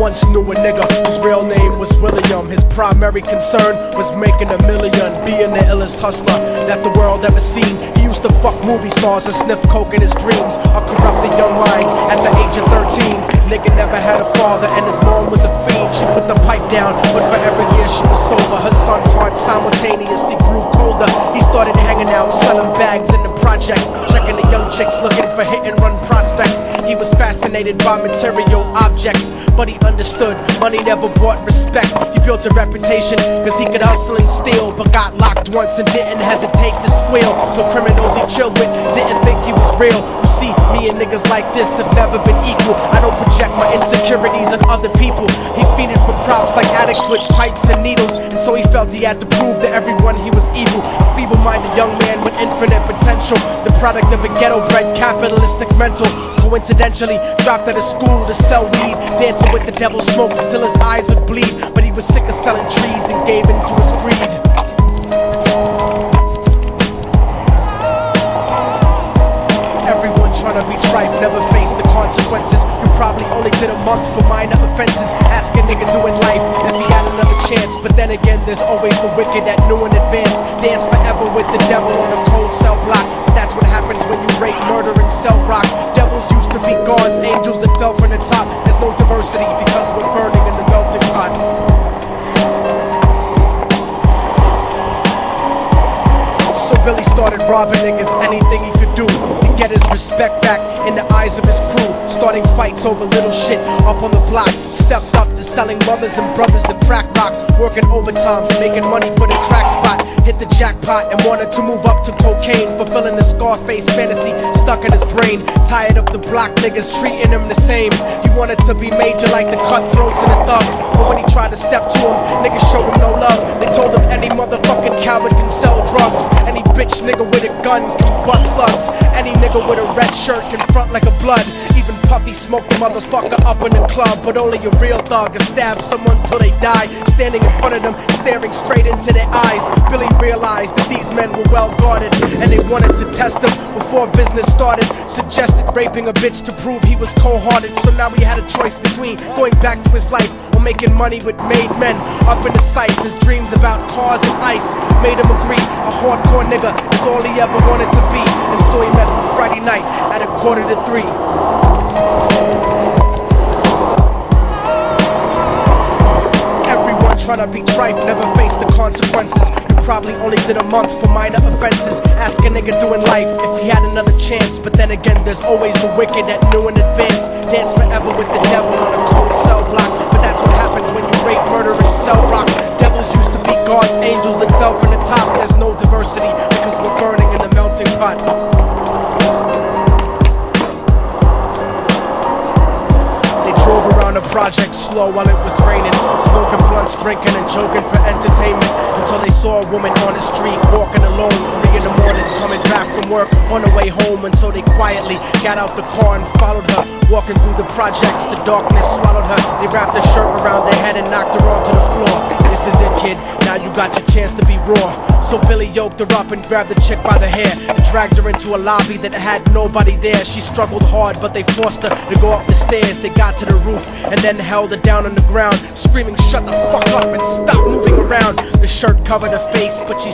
once knew a nigga whose real name was William. His primary concern was making $1 million, being the illest hustler that the world ever seen. He used to fuck movie stars and sniff coke in his dreams. A corrupted young mind at the age of 13. Nigga never had a father and his mom was a fiend. She put the pipe down, but for every year she was sober. Her son's heart simultaneously grew colder. He started hanging out, selling bags in the projects, checking the young chicks looking for hit and run prospects. He was fascinated by material objects, but he understood money never bought respect. He built a reputation cause he could hustle and steal, but got locked once and didn't hesitate to squeal. So criminals he chilled with didn't think he was real. You see, me and niggas like this have never been equal. I don't project my insecurities on other people. He feeded for props like addicts with pipes and needles, and so he felt he had to prove to everyone he was evil. A feeble-minded young man with infinite potential, the product of a ghetto-bred capitalistic mental. Coincidentally, dropped out of school to sell weed, dancing with the devil, smoked till his eyes would bleed. But he was sick of selling trees and gave in to his greed. Everyone trying to be trife never faced the consequences. You probably only did a month for minor offenses. Ask a nigga doing life if he had another chance. But then again, there's always the wicked that knew in advance. Dance forever with the devil on a cold cell block. But that's what happens when you rape, murder, and sell rock. Devils used to be gods, angels that fell from the top. There's no diversity because we're burning in the melting pot. So Billy started robbing niggas, anything he could do to get his respect back in the eyes of his crew. Starting fights over little shit up on the block. Stepped up to selling mothers and brothers the crack rock. Working overtime, making money for the crack spot. Hit the jackpot and wanted to move up to cocaine, fulfilling the Scarface fantasy stuck in his brain. Tired of the block niggas treating him the same. He wanted to be major like the cutthroats and the thugs, but when he tried to step to him, niggas showed him no love. They told him any motherfucking coward can sell drugs. Any bitch nigga with a gun can bust slugs. Any nigga with a red shirt can front like a blood. Even Puffy smoked the motherfucker up in the club. But only a real thug can stab someone till they die. Standing in front of them, staring straight into their eyes, Billy realized that these men were well guarded, and they wanted to test him before business started. Suggested raping a bitch to prove he was cold-hearted. So now he had a choice between going back to his life or making money with made men. Up in the sight, his dreams about cars and ice made him agree a hardcore nigga is all he ever wanted to be. And so he met him Friday night at 2:45. Trying to be trife, never face the consequences. You probably only did a month for minor offenses. Ask a nigga doing life if he had another chance. But then again, there's always the wicked that knew in advance. Dance forever with the devil on a cold cell block. But that's what happens when you rape, murder, and sell rock. Devils used to be gods, angels that fell from the top. There's no diversity because we're burning in the melting pot. Drove around the project slow while it was raining, smoking blunts, drinking and joking for entertainment, until they saw a woman on the street walking alone, 3 in the morning, coming back from work on the way home. And so they quietly got out the car and followed her. Walking through the projects, the darkness swallowed her. They wrapped her shirt around their head and knocked her onto the floor. This is it, kid, now you got your chance to be raw. So Billy yoked her up and grabbed the chick by the hair and dragged her into a lobby that had nobody there. She struggled hard, but they forced her to go up the stairs. They got to the roof and then held her down on the ground, screaming, "Shut the fuck up and stop moving around." The shirt covered her face, but she